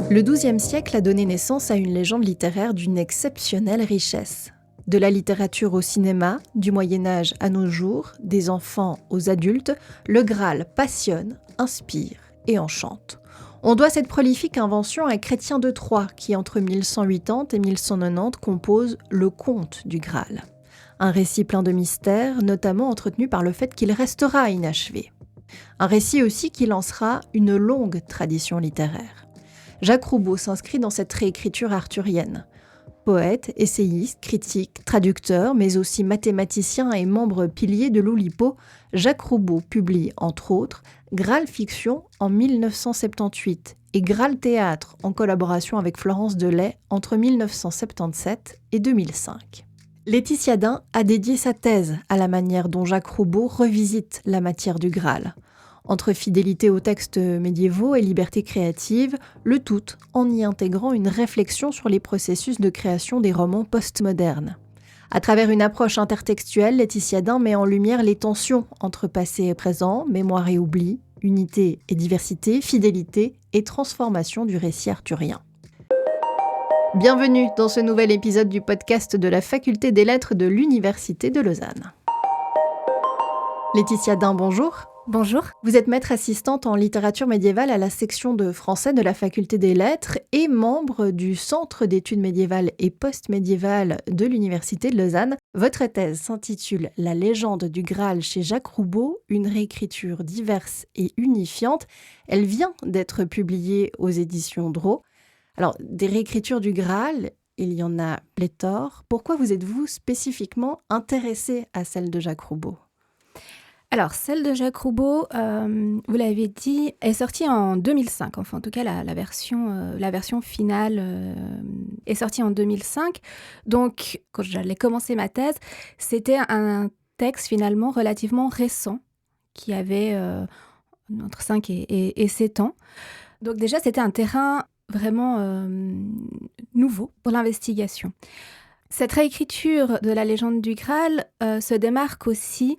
Le XIIe siècle a donné naissance à une légende littéraire d'une exceptionnelle richesse. De la littérature au cinéma, du Moyen-Âge à nos jours, des enfants aux adultes, le Graal passionne, inspire et enchante. On doit cette prolifique invention à Chrétien de Troyes qui, entre 1180 et 1190, compose le Conte du Graal. Un récit plein de mystères, notamment entretenu par le fait qu'il restera inachevé. Un récit aussi qui lancera une longue tradition littéraire. Jacques Roubaud s'inscrit dans cette réécriture arthurienne. Poète, essayiste, critique, traducteur, mais aussi mathématicien et membre pilier de l'Oulipo, Jacques Roubaud publie, entre autres, Graal Fiction en 1978 et Graal Théâtre en collaboration avec Florence Delay entre 1977 et 2005. Laetitia Dain a dédié sa thèse à la manière dont Jacques Roubaud revisite la matière du Graal. Entre fidélité aux textes médiévaux et liberté créative, le tout en y intégrant une réflexion sur les processus de création des romans postmodernes. À travers une approche intertextuelle, Laetitia Dain met en lumière les tensions entre passé et présent, mémoire et oubli, unité et diversité, fidélité et transformation du récit arthurien. Bienvenue dans ce nouvel épisode du podcast de la Faculté des Lettres de l'Université de Lausanne. Laetitia Dain, bonjour. Bonjour. Vous êtes maître assistante en littérature médiévale à la section de français de la Faculté des Lettres et membre du Centre d'études médiévales et post-médiévales de l'Université de Lausanne. Votre thèse s'intitule « La légende du Graal chez Jacques Roubaud, une réécriture diverse et unifiante ». Elle vient d'être publiée aux éditions Drault. Alors, des réécritures du Graal, il y en a pléthore. Pourquoi vous êtes-vous spécifiquement intéressée à celle de Jacques Roubaud ? Alors, celle de Jacques Roubaud, vous l'avez dit, est sortie en 2005. Enfin, en tout cas, la version finale est sortie en 2005. Donc, quand j'allais commencer ma thèse, c'était un texte finalement relativement récent, qui avait entre 5 et 7 ans. Donc déjà, c'était un terrain vraiment nouveau pour l'investigation. Cette réécriture de la légende du Graal se démarque aussi.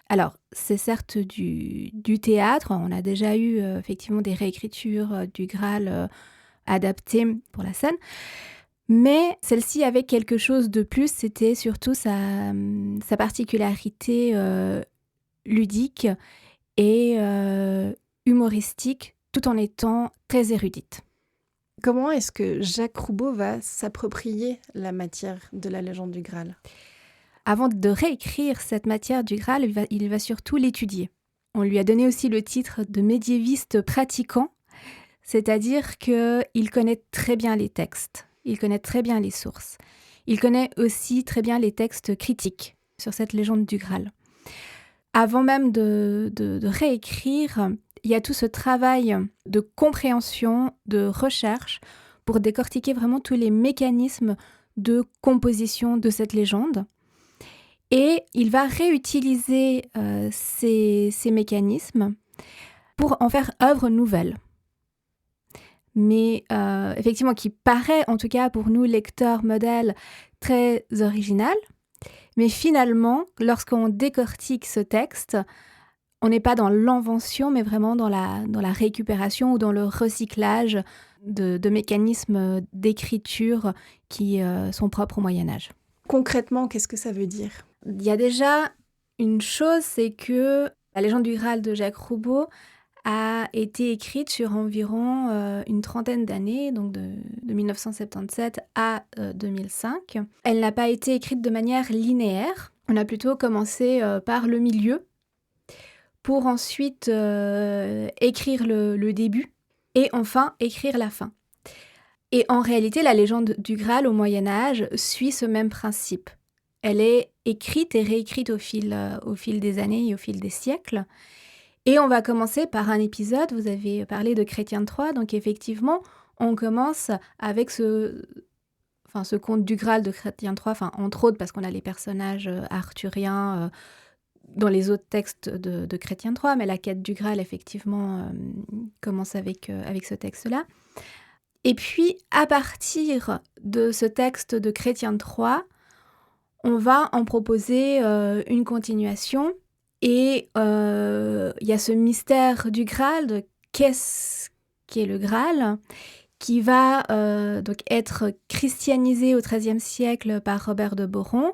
Alors, c'est certes du théâtre, on a déjà eu effectivement des réécritures du Graal adaptées pour la scène, mais celle-ci avait quelque chose de plus, c'était surtout sa particularité ludique et humoristique, tout en étant très érudite. Comment est-ce que Jacques Roubaud va s'approprier la matière de la légende du Graal ? Avant de réécrire cette matière du Graal, il va surtout l'étudier. On lui a donné aussi le titre de médiéviste pratiquant, c'est-à-dire qu'il connaît très bien les textes, il connaît très bien les sources. Il connaît aussi très bien les textes critiques sur cette légende du Graal. Avant même de réécrire, il y a tout ce travail de compréhension, de recherche, pour décortiquer vraiment tous les mécanismes de composition de cette légende. Et il va réutiliser ces mécanismes pour en faire œuvre nouvelle. Mais effectivement, qui paraît, en tout cas pour nous, lecteurs modèles, très original. Mais finalement, lorsqu'on décortique ce texte, on n'est pas dans l'invention, mais vraiment dans la récupération ou dans le recyclage de mécanismes d'écriture qui sont propres au Moyen-Âge. Concrètement, qu'est-ce que ça veut dire ? Il y a déjà une chose, c'est que la légende du Graal de Jacques Roubaud a été écrite sur environ une trentaine d'années, donc de 1977 à 2005. Elle n'a pas été écrite de manière linéaire. On a plutôt commencé par le milieu pour ensuite écrire le début et enfin écrire la fin. Et en réalité, la légende du Graal au Moyen-Âge suit ce même principe. Elle est écrite et réécrite au fil des années et au fil des siècles. Et on va commencer par un épisode, vous avez parlé de Chrétien de Troyes, donc effectivement, on commence avec ce conte du Graal de Chrétien de Troyes, entre autres parce qu'on a les personnages arthuriens dans les autres textes de Chrétien de Troyes, mais la quête du Graal, effectivement, commence avec ce texte-là. Et puis, à partir de ce texte de Chrétien de Troyes, on va en proposer une continuation. Et il y a ce mystère du Graal, de qu'est-ce qu'est le Graal, qui va donc être christianisé au XIIIe siècle par Robert de Boron.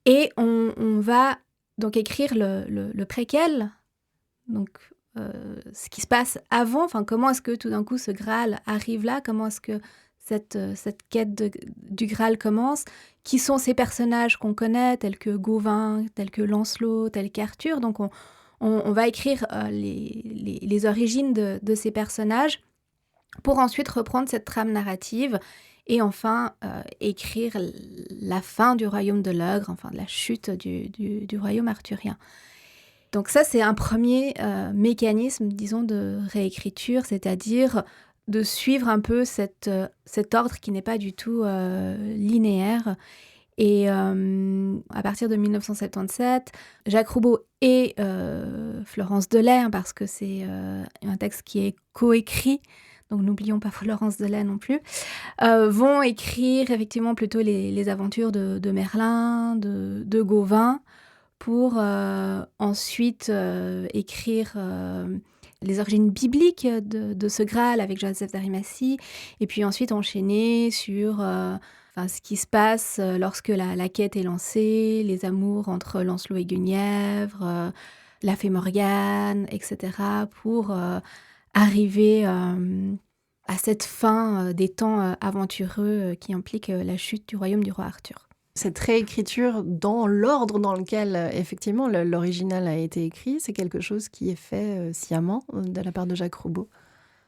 Et on va donc écrire le préquel, donc ce qui se passe avant, enfin comment est-ce que tout d'un coup ce Graal arrive là, comment est-ce que cette quête du Graal commence, qui sont ces personnages qu'on connaît, tels que Gauvin, tels que Lancelot, tels qu'Arthur. Donc on va écrire les origines de ces personnages pour ensuite reprendre cette trame narrative et enfin écrire la fin du royaume de l'ogre, enfin la chute du royaume arthurien. Donc ça, c'est un premier mécanisme, disons, de réécriture, c'est-à-dire de suivre un peu cet ordre qui n'est pas du tout linéaire. Et à partir de 1977, Jacques Roubaud et Florence Delay, parce que c'est un texte qui est coécrit, donc n'oublions pas Florence Delay non plus, vont écrire effectivement plutôt les aventures de Merlin, de Gauvin, pour ensuite écrire les origines bibliques de ce Graal avec Joseph d'Arimathie, et puis ensuite enchaîner sur ce qui se passe lorsque la quête est lancée, les amours entre Lancelot et Guenièvre, la fée Morgane, etc., pour arriver à cette fin des temps aventureux qui implique la chute du royaume du roi Arthur. Cette réécriture dans l'ordre dans lequel, effectivement, l'original a été écrit, c'est quelque chose qui est fait sciemment de la part de Jacques Roubaud.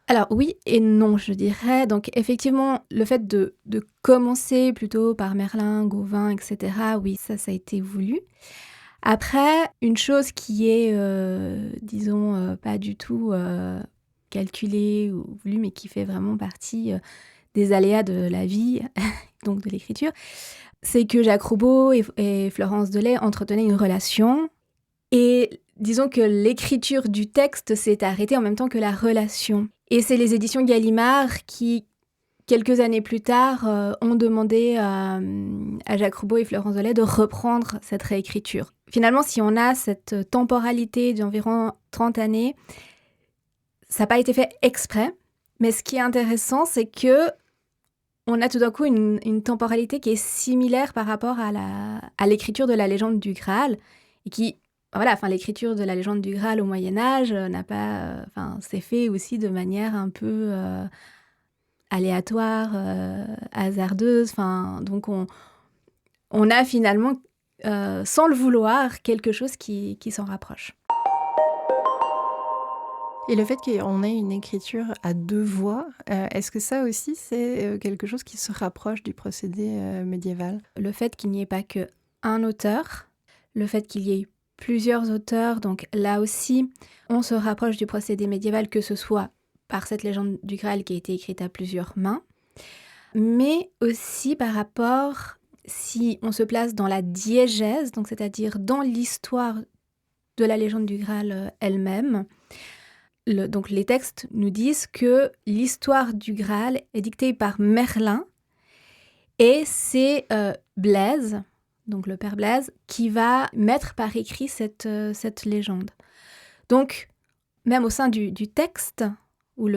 Alors oui et non, je dirais. Donc effectivement, le fait de commencer plutôt par Merlin, Gauvin, etc., oui, ça a été voulu. Après, une chose qui est, disons, pas du tout calculée ou voulue, mais qui fait vraiment partie des aléas de la vie, donc de l'écriture, c'est que Jacques Roubaud et Florence Delay entretenaient une relation. Et disons que l'écriture du texte s'est arrêtée en même temps que la relation. Et c'est les éditions Gallimard qui, quelques années plus tard, ont demandé à Jacques Roubaud et Florence Delay de reprendre cette réécriture. Finalement, si on a cette temporalité d'environ 30 années, ça n'a pas été fait exprès. Mais ce qui est intéressant, c'est que on a tout d'un coup une temporalité qui est similaire par rapport à l'écriture de la légende du Graal, et qui, voilà, l'écriture de la légende du Graal au Moyen-Âge n'a pas, c'est fait aussi de manière un peu aléatoire, hasardeuse. Donc on a finalement, sans le vouloir, quelque chose qui s'en rapproche. Et le fait qu'on ait une écriture à deux voix, est-ce que ça aussi, c'est quelque chose qui se rapproche du procédé médiéval ? Le fait qu'il n'y ait pas qu'un auteur, le fait qu'il y ait plusieurs auteurs, donc là aussi, on se rapproche du procédé médiéval, que ce soit par cette légende du Graal qui a été écrite à plusieurs mains, mais aussi par rapport, si on se place dans la diégèse, donc c'est-à-dire dans l'histoire de la légende du Graal elle-même. Donc les textes nous disent que l'histoire du Graal est dictée par Merlin, et c'est Blaise, donc le père Blaise, qui va mettre par écrit cette légende. Donc, même au sein du texte, où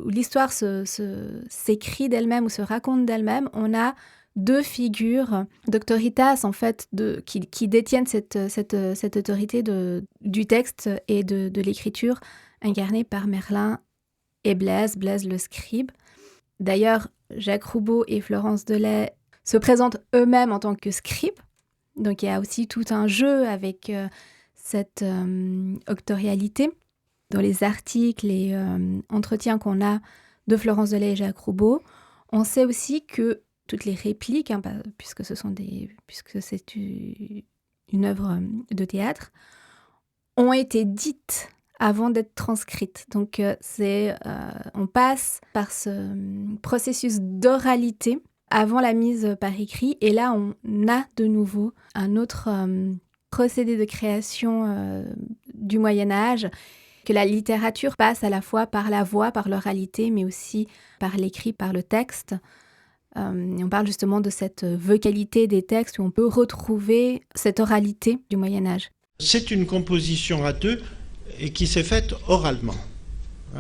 l'histoire s'écrit d'elle-même ou se raconte d'elle-même, on a deux figures d'autoritas, en fait, qui détiennent cette autorité du texte et de l'écriture, incarnée par Merlin et Blaise le scribe. D'ailleurs, Jacques Roubaud et Florence Delay se présentent eux-mêmes en tant que scribes. Donc il y a aussi tout un jeu avec cette auctorialité. Dans les articles et entretiens qu'on a de Florence Delay et Jacques Roubaud, on sait aussi que toutes les répliques, puisque c'est une œuvre de théâtre, ont été dites avant d'être transcrites. Donc on passe par ce processus d'oralité avant la mise par écrit, et là on a de nouveau un autre procédé de création du Moyen-Âge, que la littérature passe à la fois par la voix, par l'oralité, mais aussi par l'écrit, par le texte. Et on parle justement de cette vocalité des textes où on peut retrouver cette oralité du Moyen-Âge. C'est une composition à deux et qui s'est faite oralement.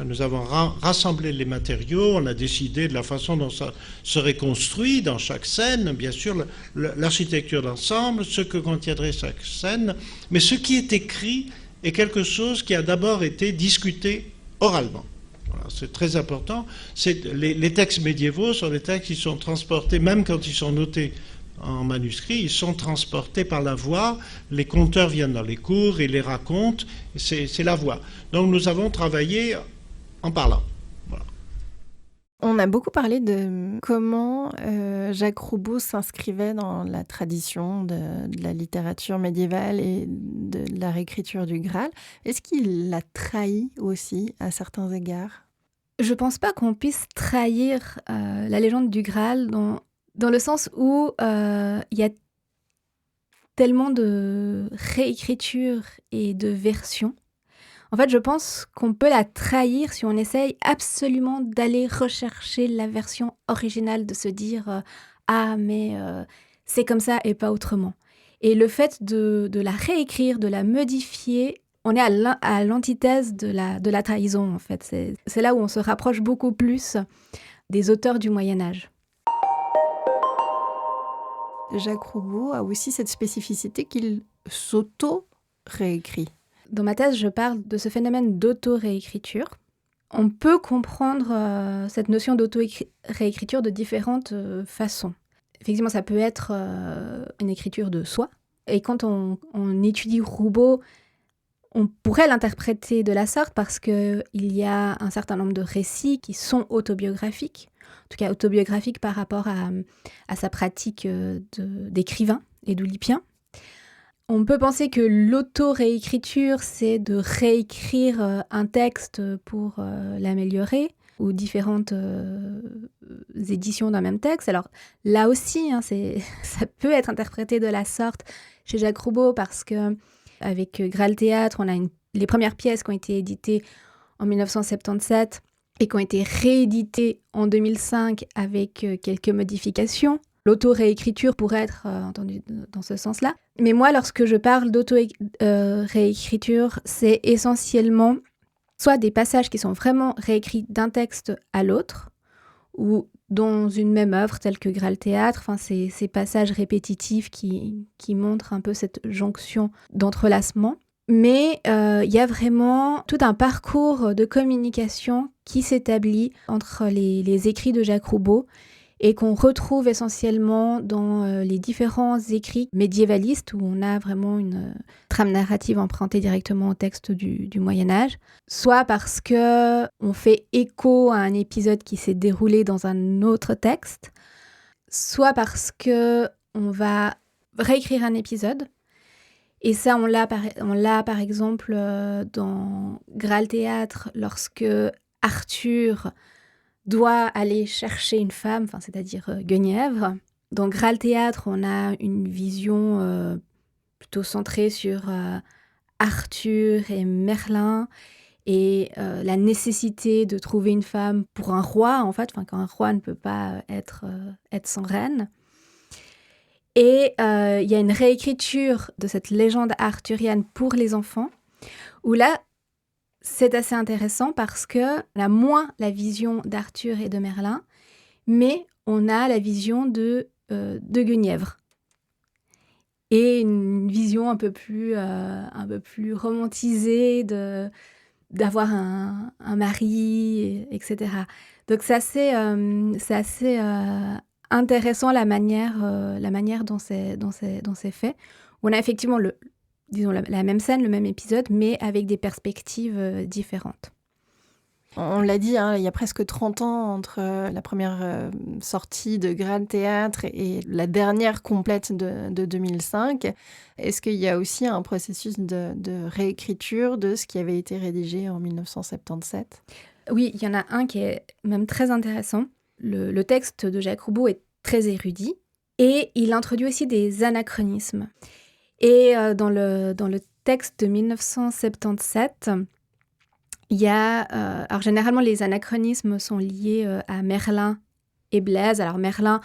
Nous avons rassemblé les matériaux, on a décidé de la façon dont ça serait construit dans chaque scène, bien sûr l'architecture d'ensemble, ce que contiendrait chaque scène, mais ce qui est écrit est quelque chose qui a d'abord été discuté oralement. Voilà, c'est très important. Les textes médiévaux sont des textes qui sont transportés, même quand ils sont notés en manuscrit, ils sont transportés par la voix. Les conteurs viennent dans les cours et les racontent. C'est la voix. Donc nous avons travaillé en parlant. Voilà. On a beaucoup parlé de comment Jacques Roubaud s'inscrivait dans la tradition de la littérature médiévale et de la réécriture du Graal. Est-ce qu'il l'a trahi aussi à certains égards ? Je pense pas qu'on puisse trahir la légende du Graal dans le sens où il y a tellement de réécritures et de versions. En fait, je pense qu'on peut la trahir si on essaye absolument d'aller rechercher la version originale, de se dire ah, mais c'est comme ça et pas autrement. Et le fait de la réécrire, de la modifier, on est à l'antithèse de la trahison, en fait. C'est là où on se rapproche beaucoup plus des auteurs du Moyen-Âge. Jacques Roubaud a aussi cette spécificité qu'il s'auto-réécrit. Dans ma thèse, je parle de ce phénomène d'auto-réécriture. On peut comprendre cette notion d'auto-réécriture de différentes façons. Effectivement, ça peut être une écriture de soi. Et quand on étudie Roubaud, on pourrait l'interpréter de la sorte parce qu'il y a un certain nombre de récits qui sont autobiographiques, en tout cas autobiographiques par rapport à sa pratique d'écrivain et d'oulipien. On peut penser que l'auto-réécriture, c'est de réécrire un texte pour l'améliorer, ou différentes éditions d'un même texte. Alors là aussi, ça peut être interprété de la sorte chez Jacques Roubaud, parce qu'avec Graal Théâtre, on a les premières pièces qui ont été éditées en 1977 et qui ont été rééditées en 2005 avec quelques modifications. L'auto-réécriture pourrait être entendue dans ce sens-là. Mais moi, lorsque je parle d'auto-réécriture, c'est essentiellement soit des passages qui sont vraiment réécrits d'un texte à l'autre, ou dans une même œuvre telle que Graal Théâtre, ces passages répétitifs qui montrent un peu cette jonction d'entrelacement. Mais il y a vraiment tout un parcours de communication qui s'établit entre les écrits de Jacques Roubaud et qu'on retrouve essentiellement dans les différents écrits médiévalistes où on a vraiment une trame narrative empruntée directement au texte du Moyen-Âge, soit parce qu'on fait écho à un épisode qui s'est déroulé dans un autre texte, soit parce qu'on va réécrire un épisode. Et ça, on l'a par exemple dans Graal Théâtre, lorsque Arthur doit aller chercher une femme, c'est-à-dire Guenièvre. Dans Graal Théâtre, on a une vision plutôt centrée sur Arthur et Merlin et la nécessité de trouver une femme pour un roi, en fait, quand un roi ne peut pas être sans reine. Et il y a une réécriture de cette légende arthurienne pour les enfants, où là, c'est assez intéressant parce qu'on a moins la vision d'Arthur et de Merlin, mais on a la vision de Guenièvre. Et une vision un peu plus romantisée d'avoir un mari, etc. Donc c'est assez intéressant la manière dont c'est fait. On a effectivement la même scène, le même épisode, mais avec des perspectives différentes. On l'a dit, il y a presque 30 ans entre la première sortie de Graal Théâtre et la dernière complète de 2005. Est-ce qu'il y a aussi un processus de réécriture de ce qui avait été rédigé en 1977 ? Oui, il y en a un qui est même très intéressant. Le texte de Jacques Roubaud est très érudit et il introduit aussi des anachronismes. Et dans le texte de 1977, il y a... alors généralement, les anachronismes sont liés à Merlin et Blaise. Alors Merlin,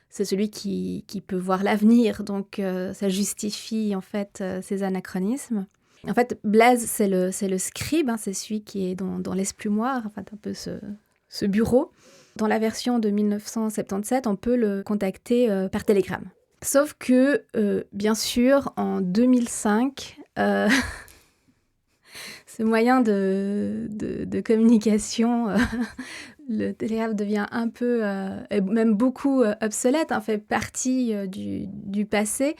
c'est celui qui peut voir l'avenir, donc ça justifie en fait ces anachronismes. En fait, Blaise, c'est le scribe, hein, c'est celui qui est dans l'esplumoire, enfin, un peu ce bureau. Dans la version de 1977, on peut le contacter par télégramme. Sauf que, bien sûr, en 2005, ce moyen de communication, le télégraphe devient un peu, et même beaucoup obsolète, hein, fait partie du passé.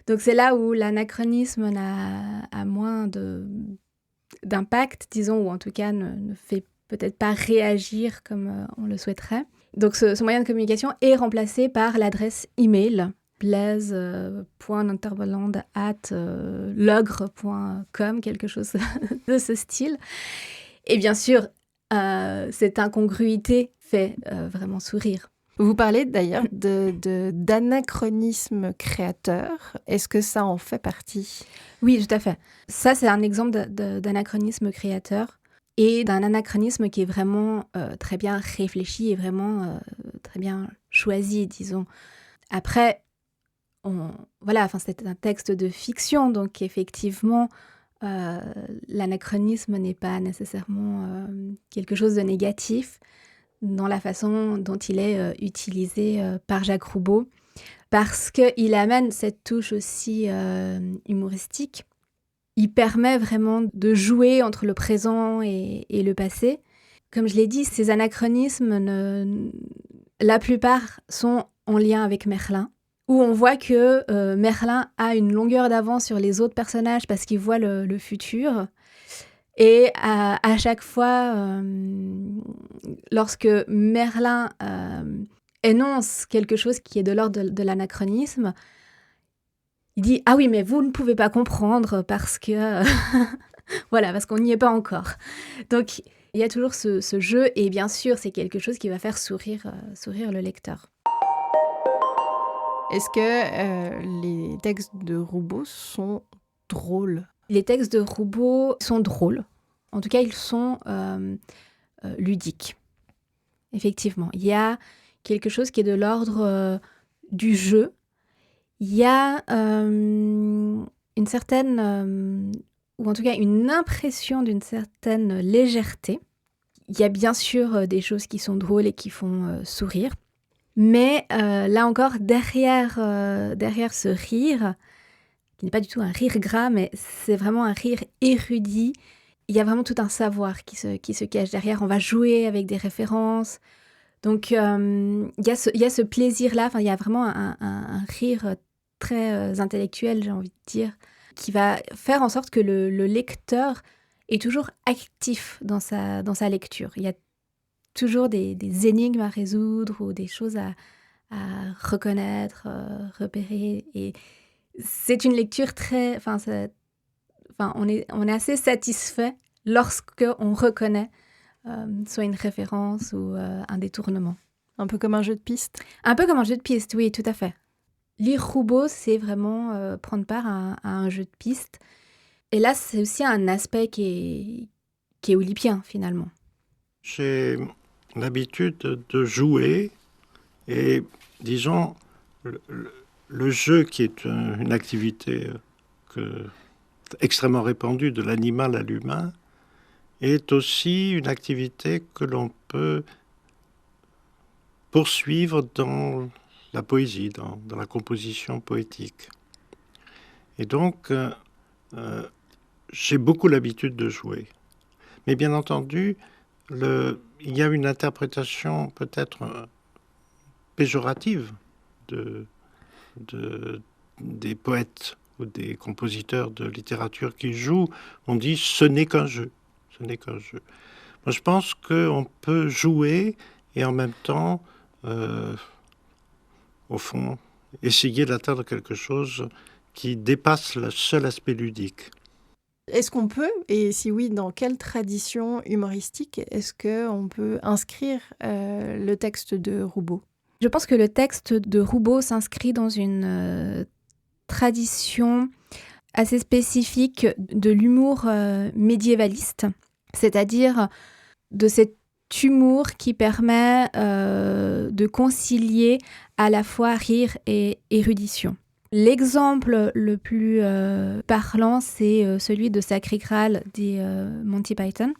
Donc c'est là où l'anachronisme a moins d'impact, disons, ou en tout cas ne fait peut-être pas réagir comme on le souhaiterait. Donc ce moyen de communication est remplacé par l'adresse email blaise.nunterbeland@logre.com, quelque chose de ce style. Et bien sûr, cette incongruité fait vraiment sourire. Vous parlez d'ailleurs d'anachronisme créateur. Est-ce que ça en fait partie ? Oui, tout à fait. Ça, c'est un exemple d'anachronisme créateur et d'un anachronisme qui est vraiment très bien réfléchi et vraiment très bien choisi, disons. Après, c'est un texte de fiction, donc effectivement, l'anachronisme n'est pas nécessairement quelque chose de négatif dans la façon dont il est utilisé par Jacques Roubaud, parce qu'il amène cette touche aussi humoristique. Il permet vraiment de jouer entre le présent et le passé. Comme je l'ai dit, ces anachronismes, la plupart sont en lien avec Merlin, où on voit que Merlin a une longueur d'avance sur les autres personnages parce qu'il voit le futur. Et à chaque fois, lorsque Merlin énonce quelque chose qui est de l'ordre de l'anachronisme, il dit « Ah oui, mais vous ne pouvez pas comprendre parce que… » Voilà, parce qu'on n'y est pas encore. Donc, il y a toujours ce jeu et bien sûr, c'est quelque chose qui va faire sourire le lecteur. Est-ce que les textes de Roubaud sont drôles ? Les textes de Roubaud sont drôles. En tout cas, ils sont ludiques. Effectivement, il y a quelque chose qui est de l'ordre du jeu. Il y a une certaine, ou en tout cas une impression d'une certaine légèreté. Il y a bien sûr des choses qui sont drôles et qui font sourire. Mais là encore, derrière ce rire, qui n'est pas du tout un rire gras, mais c'est vraiment un rire érudit, il y a vraiment tout un savoir qui se cache derrière. On va jouer avec des références. Donc, il y a ce plaisir-là. Enfin, il y a vraiment un rire très intellectuel, j'ai envie de dire, qui va faire en sorte que le lecteur est toujours actif dans sa lecture. Il y a toujours des énigmes à résoudre ou des choses à reconnaître, repérer. Et c'est une lecture très… on est assez satisfait lorsqu'on reconnaît soit une référence ou un détournement. Un peu comme un jeu de piste ? Un peu comme un jeu de piste, oui, tout à fait. Lire Roubaud, c'est vraiment prendre part à un jeu de piste. Et là, c'est aussi un aspect qui est olympien, finalement. J'ai l'habitude de jouer et, disons, le jeu qui est une activité extrêmement répandue de l'animal à l'humain est aussi une activité que l'on peut poursuivre dans la poésie, dans la composition poétique. Et donc, j'ai beaucoup l'habitude de jouer. Mais bien entendu, il y a une interprétation peut-être péjorative des poètes ou des compositeurs de littérature qui jouent. On dit « ce n'est qu'un jeu ». Ce n'est qu'un jeu. Moi, je pense qu'on peut jouer et en même temps, au fond, essayer d'atteindre quelque chose qui dépasse le seul aspect ludique. Est-ce qu'on peut, et si oui, dans quelle tradition humoristique est-ce qu'on peut inscrire le texte de Roubaud ? Je pense que le texte de Roubaud s'inscrit dans une tradition assez spécifique de l'humour médiévaliste, c'est-à-dire de cet humour qui permet de concilier à la fois rire et érudition. L'exemple le plus parlant, c'est celui de Sacré Graal des Monty Python,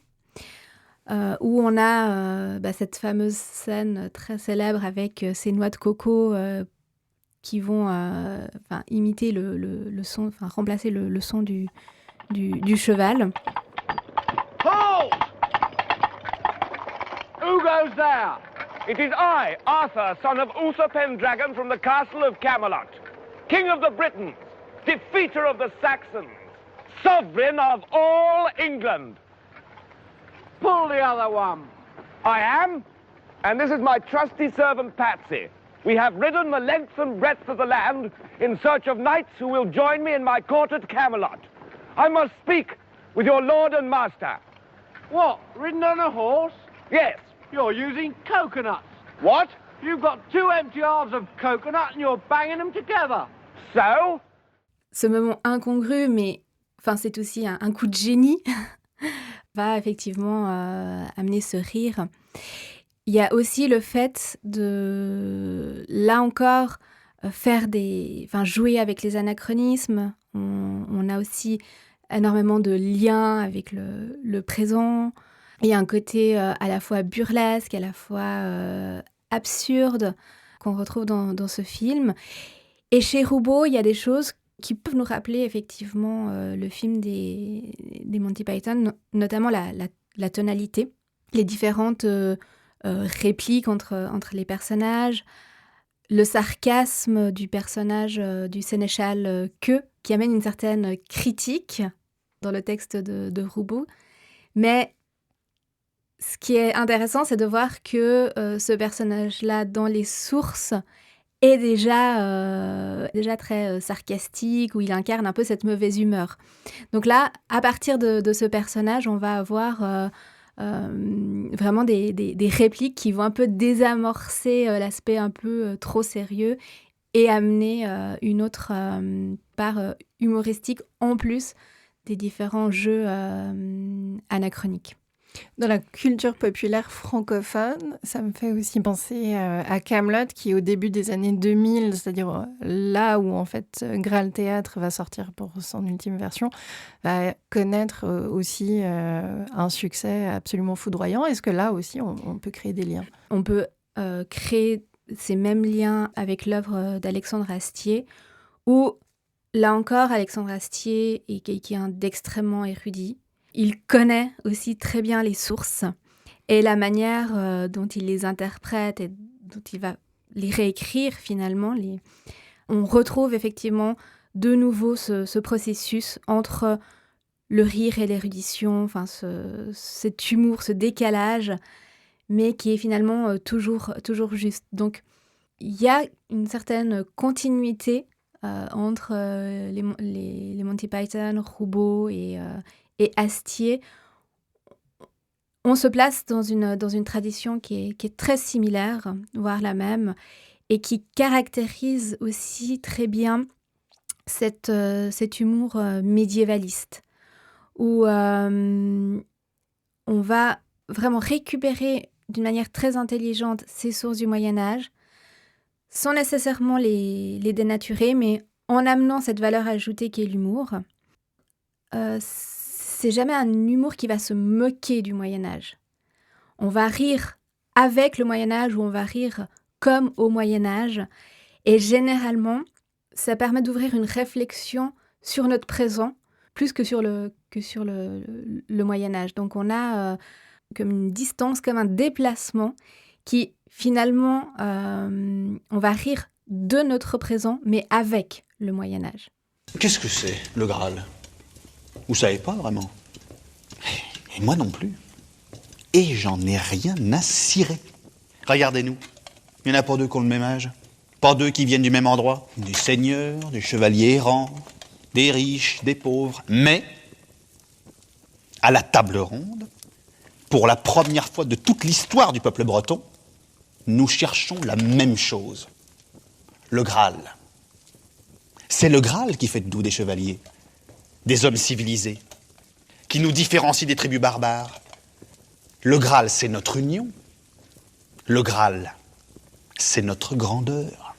où on a cette fameuse scène très célèbre avec ces noix de coco qui vont imiter le son, remplacer le son du cheval. Hold! Who goes there? It is I, Arthur, son of Uther Pendragon from the castle of Camelot, King of the Britons, defeater of the Saxons, sovereign of all England. Pull the other one. I am, and this is my trusty servant Patsy. We have ridden the length and breadth of the land in search of knights who will join me in my court at Camelot. I must speak with your lord and master. What, ridden on a horse? Yes. You're using coconuts. What? You've got 2 empty halves of coconut and you're banging them together. So? Ce moment incongru, mais c'est aussi un coup de génie, va effectivement amener ce rire. Il y a aussi le fait de, là encore, jouer avec les anachronismes. On a aussi énormément de liens avec le présent. Il y a un côté à la fois burlesque, à la fois absurde qu'on retrouve dans ce film. Et chez Roubaud, il y a des choses qui peuvent nous rappeler effectivement le film des Monty Python, notamment la tonalité, les différentes répliques entre les personnages, le sarcasme du personnage du sénéchal Queux, qui amène une certaine critique dans le texte de Roubaud. Mais ce qui est intéressant, c'est de voir que ce personnage-là, dans les sources, est déjà très sarcastique, où il incarne un peu cette mauvaise humeur. Donc là, à partir de ce personnage, on va avoir vraiment des répliques qui vont un peu désamorcer l'aspect un peu trop sérieux et amener une autre part humoristique en plus des différents jeux anachroniques. Dans la culture populaire francophone, ça me fait aussi penser à Camelot, qui au début des années 2000, c'est-à-dire là où en fait Graal Théâtre va sortir pour son ultime version, va connaître aussi un succès absolument foudroyant. Est-ce que là aussi on peut créer des liens ? On peut créer ces mêmes liens avec l'œuvre d'Alexandre Astier, où là encore Alexandre Astier est quelqu'un d'extrêmement érudit. Il connaît aussi très bien les sources et la manière dont il les interprète et dont il va les réécrire finalement. On retrouve effectivement de nouveau ce processus entre le rire et l'érudition, cet humour, ce décalage, mais qui est finalement toujours juste. Donc il y a une certaine continuité entre les Monty Python, Roubaud et Astier. On se place dans une tradition qui est très similaire, voire la même, et qui caractérise aussi très bien cet humour médiévaliste, où on va vraiment récupérer d'une manière très intelligente ces sources du Moyen-Âge, sans nécessairement les dénaturer, mais en amenant cette valeur ajoutée qui est l'humour. C'est jamais un humour qui va se moquer du Moyen-Âge. On va rire avec le Moyen-Âge ou on va rire comme au Moyen-Âge. Et généralement, ça permet d'ouvrir une réflexion sur notre présent plus que sur le Moyen-Âge. Donc on a comme une distance, comme un déplacement qui finalement, on va rire de notre présent, mais avec le Moyen-Âge. Qu'est-ce que c'est, le Graal ? Vous savez pas vraiment. Et moi non plus. Et j'en ai rien à cirer. Regardez-nous. Il n'y en a pas 2 qui ont le même âge. Pas 2 qui viennent du même endroit. Des seigneurs, des chevaliers errants, des riches, des pauvres. Mais, à la table ronde, pour la première fois de toute l'histoire du peuple breton, nous cherchons la même chose. Le Graal. C'est le Graal qui fait de nous des chevaliers. Des hommes civilisés, qui nous différencient des tribus barbares. Le Graal, c'est notre union. Le Graal, c'est notre grandeur.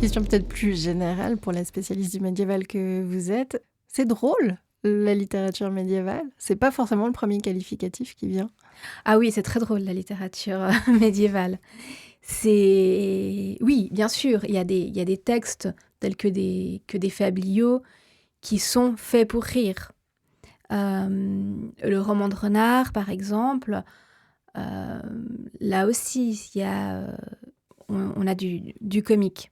Question peut-être plus générale pour la spécialiste du médiéval que vous êtes. C'est drôle, la littérature médiévale? C'est pas forcément le premier qualificatif qui vient. Ah oui, c'est très drôle, la littérature médiévale. Oui, bien sûr, il y a des textes tels que des fabliaux qui sont faits pour rire. Le roman de renard, par exemple, là aussi, on a du comique.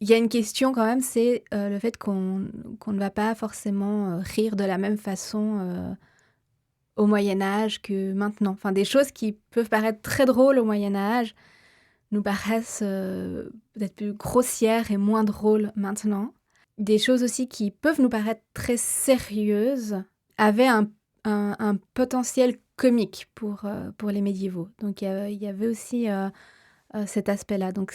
Il y a une question quand même, c'est le fait qu'on ne va pas forcément rire de la même façon au Moyen-Âge que maintenant. Enfin, des choses qui peuvent paraître très drôles au Moyen-Âge nous paraissent peut-être plus grossières et moins drôles maintenant. Des choses aussi qui peuvent nous paraître très sérieuses avaient un potentiel comique pour les médiévaux. Donc il y avait aussi cet aspect-là. Donc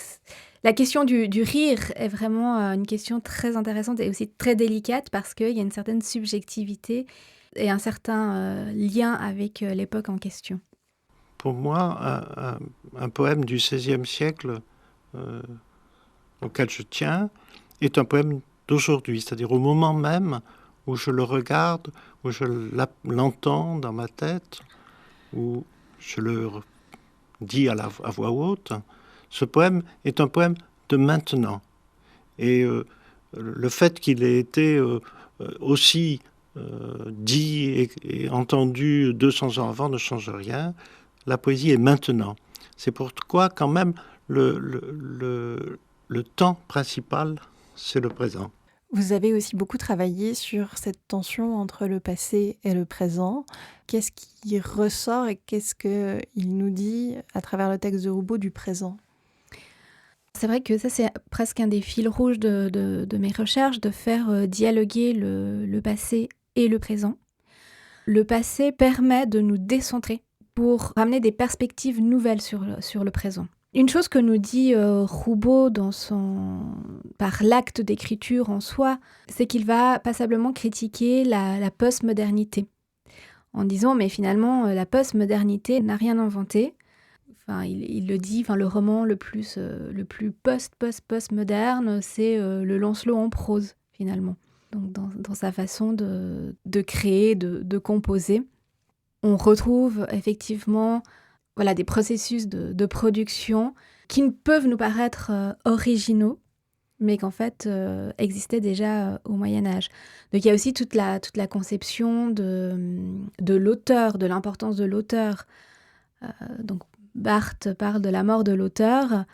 la question du rire est vraiment une question très intéressante et aussi très délicate parce qu'il y a une certaine subjectivité et un certain lien avec l'époque en question. Pour moi, un poème du XVIe siècle auquel je tiens est un poème d'aujourd'hui, c'est-à-dire au moment même où je le regarde, où je l'entends dans ma tête, où je le dis à voix haute. Ce poème est un poème de maintenant. Et le fait qu'il ait été aussi dit et entendu 200 ans avant ne change rien. La poésie est maintenant. C'est pourquoi quand même le temps principal, c'est le présent. Vous avez aussi beaucoup travaillé sur cette tension entre le passé et le présent. Qu'est-ce qui ressort et qu'est-ce qu'il nous dit à travers le texte de Roubaud du présent ? C'est vrai que ça, c'est presque un des fils rouges de mes recherches, de faire dialoguer le passé et le présent. Le passé permet de nous décentrer pour ramener des perspectives nouvelles sur le présent. Une chose que nous dit Roubaud par l'acte d'écriture en soi, c'est qu'il va passablement critiquer la postmodernité, en disant mais finalement la postmodernité n'a rien inventé. Enfin, il le dit, le roman le plus post-moderne, c'est le Lancelot en prose finalement. Donc dans sa façon de créer, de composer, on retrouve effectivement des processus de production qui ne peuvent nous paraître originaux, mais qu'en fait existaient déjà au Moyen-Âge. Donc il y a aussi toute la conception de l'auteur, de l'importance de l'auteur. Donc Barthes parle de la mort de l'auteur.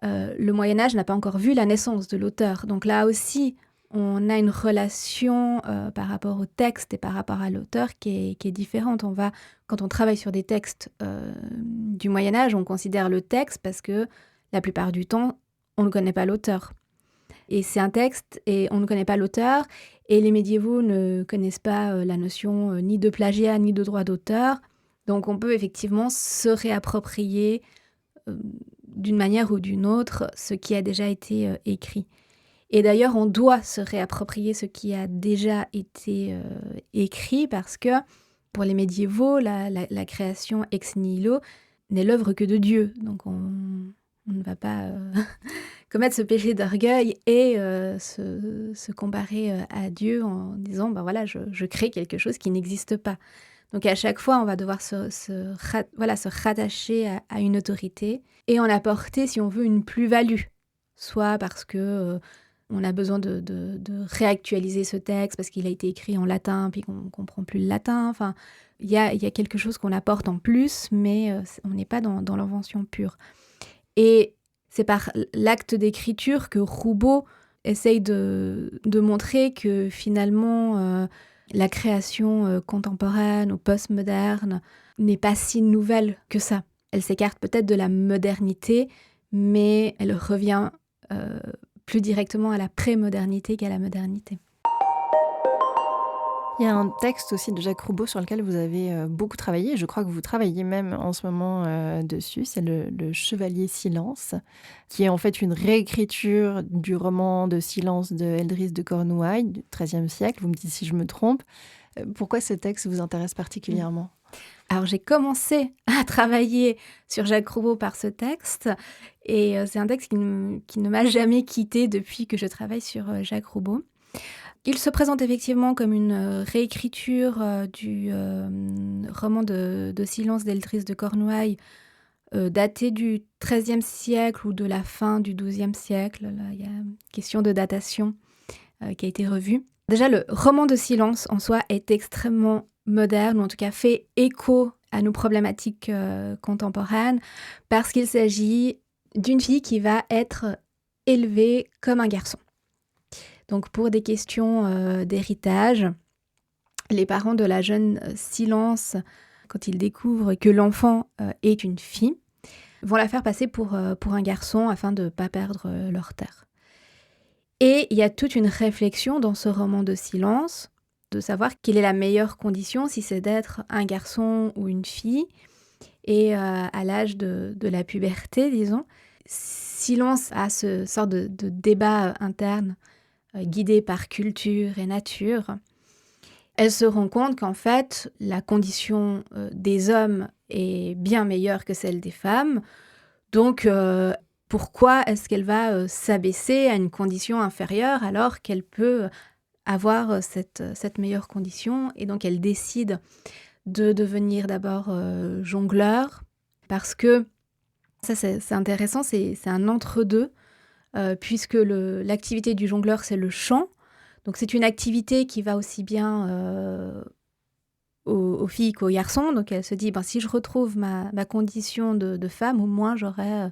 Le Moyen-Âge n'a pas encore vu la naissance de l'auteur. Donc là aussi, on a une relation par rapport au texte et par rapport à l'auteur qui est différente. Quand on travaille sur des textes du Moyen-Âge, on considère le texte parce que la plupart du temps, on ne connaît pas l'auteur. Et c'est un texte et on ne connaît pas l'auteur. Et les médiévaux ne connaissent pas la notion ni de plagiat ni de droit d'auteur. Donc on peut effectivement se réapproprier d'une manière ou d'une autre ce qui a déjà été écrit. Et d'ailleurs, on doit se réapproprier ce qui a déjà été écrit parce que pour les médiévaux, la création ex nihilo n'est l'œuvre que de Dieu. Donc on ne va pas commettre ce péché d'orgueil et se comparer à Dieu en disant je crée quelque chose qui n'existe pas. Donc à chaque fois, on va devoir se rattacher à une autorité et en apporter, si on veut, une plus-value. Soit parce que on a besoin de réactualiser ce texte parce qu'il a été écrit en latin puis qu'on ne comprend plus le latin. Enfin, il y a quelque chose qu'on apporte en plus, mais on n'est pas dans l'invention pure. Et c'est par l'acte d'écriture que Roubaud essaye de montrer que finalement la création contemporaine ou postmoderne n'est pas si nouvelle que ça. Elle s'écarte peut-être de la modernité, mais elle revient plus directement à la pré-modernité qu'à la modernité. Il y a un texte aussi de Jacques Roubaud sur lequel vous avez beaucoup travaillé. Je crois que vous travaillez même en ce moment dessus. C'est le Chevalier Silence, qui est en fait une réécriture du roman de Silence de Eldris de Cornouailles du XIIIe siècle. Vous me dites si je me trompe. Pourquoi ce texte vous intéresse particulièrement ? Alors j'ai commencé à travailler sur Jacques Roubaud par ce texte, et c'est un texte qui ne m'a jamais quittée depuis que je travaille sur Jacques Roubaud. Il se présente effectivement comme une réécriture du roman de Silence d'Eltrice de Cornouailles, daté du XIIIe siècle ou de la fin du XIIe siècle. Là, il y a une question de datation qui a été revue. Déjà, le roman de Silence en soi est extrêmement moderne, ou en tout cas fait écho à nos problématiques contemporaines, parce qu'il s'agit d'une fille qui va être élevée comme un garçon. Donc pour des questions d'héritage, les parents de la jeune Silence, quand ils découvrent que l'enfant est une fille, vont la faire passer pour un garçon afin de ne pas perdre leur terre. Et il y a toute une réflexion dans ce roman de Silence, de savoir quelle est la meilleure condition, si c'est d'être un garçon ou une fille. Et à l'âge de la puberté, disons, Silence a ce sort de débat interne guidé par culture et nature. Elle se rend compte qu'en fait, la condition des hommes est bien meilleure que celle des femmes. Donc, pourquoi est-ce qu'elle va s'abaisser à une condition inférieure alors qu'elle peut avoir cette meilleure condition? Et donc, elle décide de devenir d'abord jongleur, parce que, ça c'est intéressant, c'est un entre-deux, puisque l'activité du jongleur, c'est le chant. Donc c'est une activité qui va aussi bien aux filles qu'aux garçons. Donc elle se dit, si je retrouve ma condition de femme, au moins je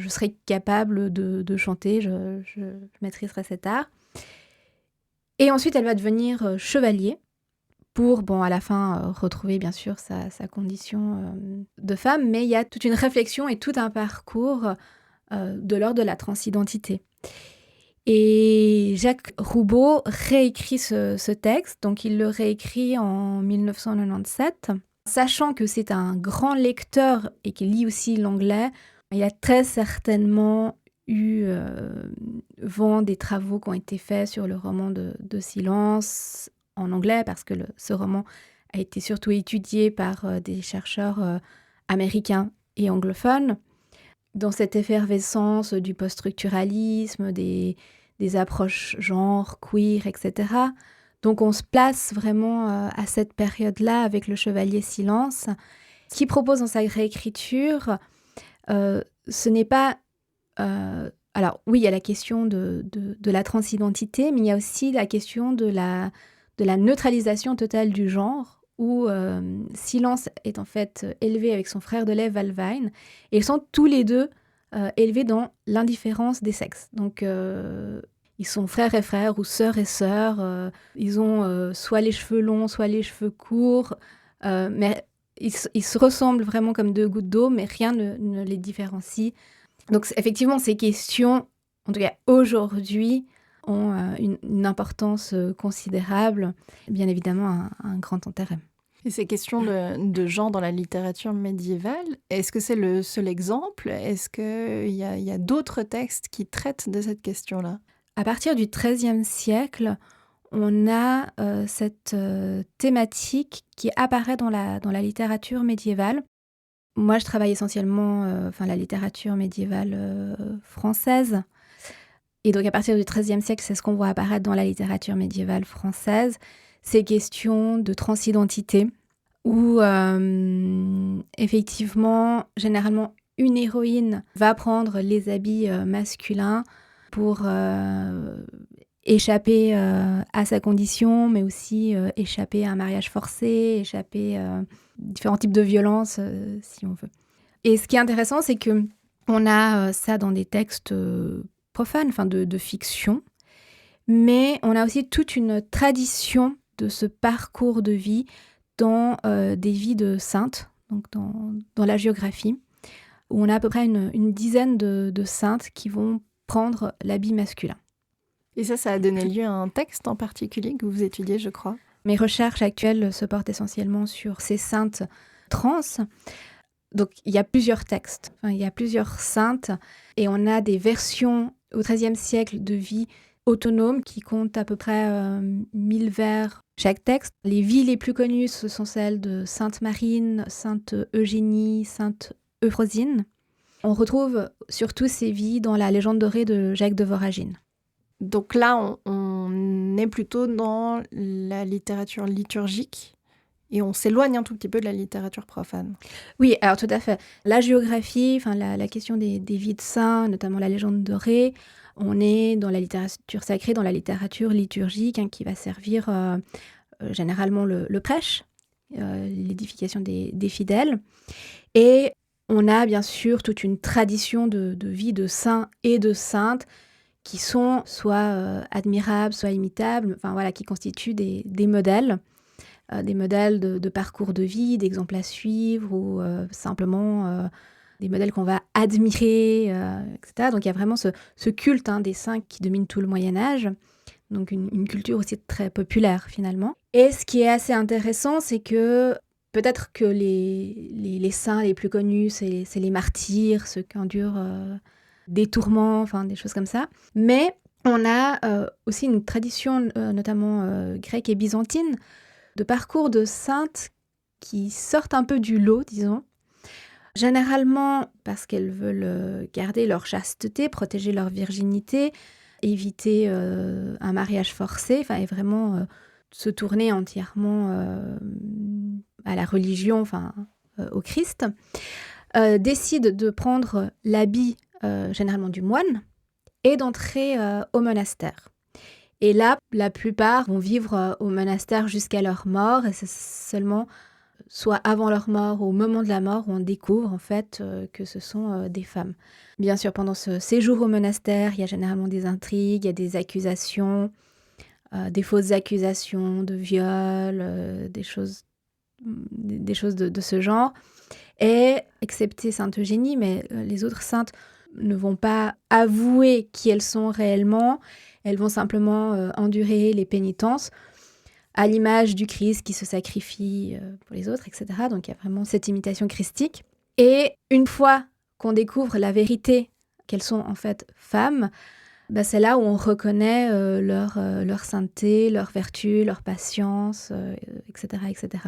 serai capable de chanter, je maîtriserai cet art. Et ensuite, elle va devenir chevalier pour, à la fin, retrouver bien sûr sa condition de femme. Mais il y a toute une réflexion et tout un parcours de l'ordre de la transidentité. Et Jacques Roubaud réécrit ce texte, donc il le réécrit en 1997. Sachant que c'est un grand lecteur et qu'il lit aussi l'anglais, il a très certainement eu vent des travaux qui ont été faits sur le roman de Silence en anglais, parce que ce roman a été surtout étudié par des chercheurs américains et anglophones. Dans cette effervescence du post-structuralisme, des approches genre, queer, etc. Donc on se place vraiment à cette période-là avec le Chevalier Silence. Ce qu'il propose dans sa réécriture, ce n'est pas... alors oui, il y a la question de la transidentité, mais il y a aussi la question de la neutralisation totale du genre, où Silence est en fait élevé avec son frère de lait Valvine, et ils sont tous les deux élevés dans l'indifférence des sexes. Donc ils sont frères et frères ou sœurs et sœurs, ils ont soit les cheveux longs, soit les cheveux courts, mais ils se ressemblent vraiment comme deux gouttes d'eau, mais rien ne les différencie. Donc effectivement, ces questions, en tout cas aujourd'hui, ont une importance considérable, bien évidemment un grand intérêt. Et ces questions de genre dans la littérature médiévale, est-ce que c'est le seul exemple? Est-ce qu'il y a d'autres textes qui traitent de cette question-là? À partir du XIIIe siècle, on a cette thématique qui apparaît dans la littérature médiévale. Moi, je travaille essentiellement la littérature médiévale française. Et donc, à partir du XIIIe siècle, c'est ce qu'on voit apparaître dans la littérature médiévale française. Ces questions de transidentité, où effectivement, généralement, une héroïne va prendre les habits masculins pour échapper à sa condition, mais aussi échapper à un mariage forcé, échapper à différents types de violences, si on veut. Et ce qui est intéressant, c'est qu'on a ça dans des textes profanes, de fiction, mais on a aussi toute une tradition de ce parcours de vie dans des vies de saintes, donc dans la géographie, où on a à peu près une dizaine de saintes qui vont prendre l'habit masculin. Et ça a donné lieu à un texte en particulier que vous étudiez, je crois. Mes recherches actuelles se portent essentiellement sur ces saintes trans. Donc il y a plusieurs textes, il y a plusieurs saintes, et on a des versions au XIIIe siècle de vie autonomes qui comptent à peu près 1000 vers chaque texte. Les vies les plus connues, ce sont celles de Sainte Marine, Sainte Eugénie, Sainte Euphrosyne. On retrouve surtout ces vies dans la légende dorée de Jacques de Voragine. Donc là, on est plutôt dans la littérature liturgique et on s'éloigne un tout petit peu de la littérature profane. Oui, alors tout à fait. La géographie, la question des vies de saints, notamment la légende dorée, on est dans la littérature sacrée, dans la littérature liturgique, qui va servir généralement le prêche, l'édification des fidèles. Et on a bien sûr toute une tradition de vie de saints et de saintes qui sont soit admirables, soit imitables, qui constituent des modèles. Des modèles de parcours de vie, d'exemples à suivre ou simplement des modèles qu'on va admirer, etc. Donc il y a vraiment ce culte des saints qui domine tout le Moyen-Âge, donc une culture aussi très populaire finalement. Et ce qui est assez intéressant, c'est que peut-être que les saints les plus connus, c'est les martyrs, ceux qui endurent des tourments, des choses comme ça. Mais on a aussi une tradition, notamment grecque et byzantine, de parcours de saintes qui sortent un peu du lot, disons. Généralement parce qu'elles veulent garder leur chasteté, protéger leur virginité, éviter un mariage forcé, et vraiment se tourner entièrement à la religion, au Christ, décident de prendre l'habit généralement du moine et d'entrer au monastère. Et là, la plupart vont vivre au monastère jusqu'à leur mort, et c'est seulement soit avant leur mort ou au moment de la mort où on découvre en fait que ce sont des femmes. Bien sûr, pendant ce séjour au monastère, il y a généralement des intrigues, il y a des accusations, des fausses accusations de viol, des choses de ce genre. Et, excepté Sainte Eugénie, mais les autres saintes ne vont pas avouer qui elles sont réellement. Elles vont simplement endurer les pénitences à l'image du Christ qui se sacrifie pour les autres, etc. Donc il y a vraiment cette imitation christique. Et une fois qu'on découvre la vérité, qu'elles sont en fait femmes, c'est là où on reconnaît leur sainteté, leur vertu, leur patience, etc., etc.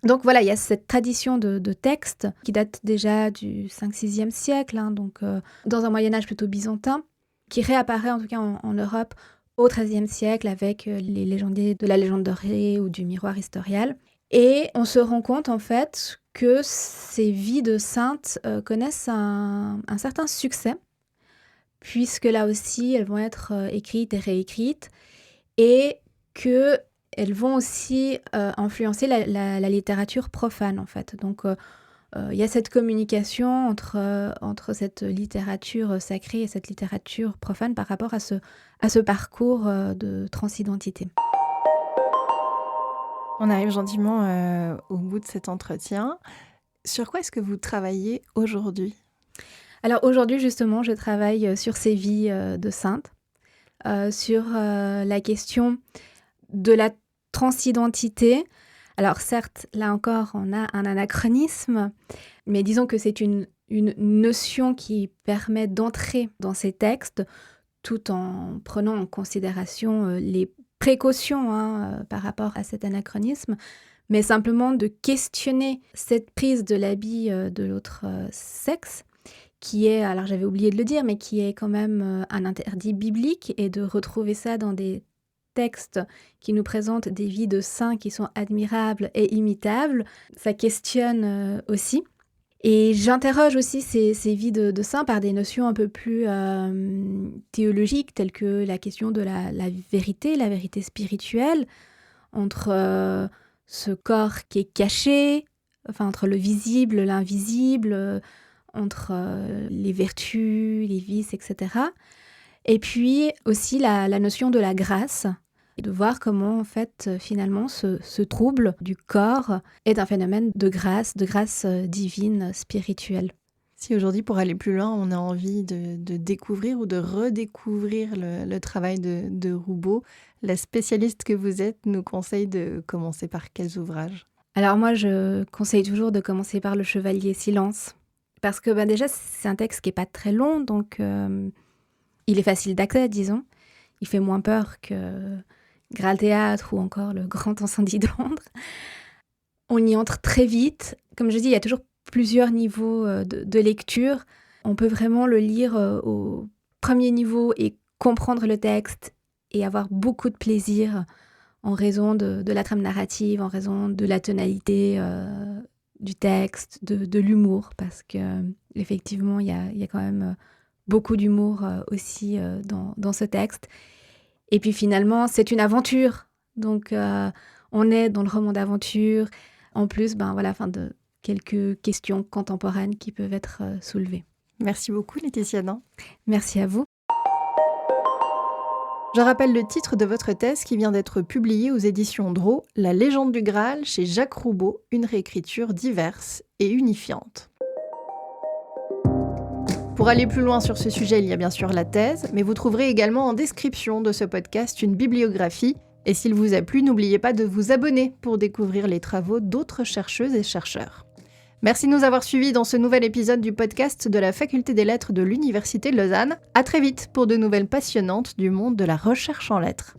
Donc voilà, il y a cette tradition de texte qui date déjà du 5-6e siècle, donc dans un Moyen-Âge plutôt byzantin, qui réapparaît en tout cas en Europe au XIIIe siècle avec les légendiers de la légende dorée ou du miroir historial. Et on se rend compte en fait que ces vies de saintes connaissent un certain succès, puisque là aussi elles vont être écrites et réécrites, et qu'elles vont aussi influencer la littérature profane en fait. Donc il y a cette communication entre cette littérature sacrée et cette littérature profane par rapport à ce parcours de transidentité. On arrive gentiment au bout de cet entretien. Sur quoi est-ce que vous travaillez aujourd'hui ? Alors aujourd'hui, justement, je travaille sur ces vies de saintes, sur la question de la transidentité. Alors certes, là encore, on a un anachronisme, mais disons que c'est une notion qui permet d'entrer dans ces textes tout en prenant en considération les précautions par rapport à cet anachronisme, mais simplement de questionner cette prise de l'habit de l'autre sexe, qui est, alors j'avais oublié de le dire, mais qui est quand même un interdit biblique, et de retrouver ça dans des textes qui nous présentent des vies de saints qui sont admirables et imitables, ça questionne aussi. Et j'interroge aussi ces vies de saints par des notions un peu plus théologiques, telles que la question de la vérité spirituelle, entre ce corps qui est caché, entre le visible, l'invisible, entre les vertus, les vices, etc. Et puis aussi la notion de la grâce, et de voir comment en fait finalement ce trouble du corps est un phénomène de grâce divine, spirituelle. Si aujourd'hui, pour aller plus loin, on a envie de découvrir ou de redécouvrir le travail de Roubaud, la spécialiste que vous êtes nous conseille de commencer par quels ouvrages ? Alors moi, je conseille toujours de commencer par Le Chevalier Silence, parce que déjà, c'est un texte qui n'est pas très long, donc il est facile d'accès, disons. Il fait moins peur Graal Théâtre ou encore le Grand Incendie de Londres. On y entre très vite. Comme je dis, il y a toujours plusieurs niveaux de lecture. On peut vraiment le lire au premier niveau et comprendre le texte et avoir beaucoup de plaisir en raison de la trame narrative, en raison de la tonalité du texte, de l'humour, parce qu'effectivement, il y a quand même beaucoup d'humour aussi dans ce texte. Et puis finalement, c'est une aventure. Donc, on est dans le roman d'aventure. En plus, de quelques questions contemporaines qui peuvent être soulevées. Merci beaucoup, Laetitia Dain. Merci à vous. Je rappelle le titre de votre thèse qui vient d'être publiée aux éditions Drault, La légende du Graal chez Jacques Roubaud, une réécriture diverse et unifiante. Pour aller plus loin sur ce sujet, il y a bien sûr la thèse, mais vous trouverez également en description de ce podcast une bibliographie. Et s'il vous a plu, n'oubliez pas de vous abonner pour découvrir les travaux d'autres chercheuses et chercheurs. Merci de nous avoir suivis dans ce nouvel épisode du podcast de la Faculté des Lettres de l'Université de Lausanne. À très vite pour de nouvelles passionnantes du monde de la recherche en lettres.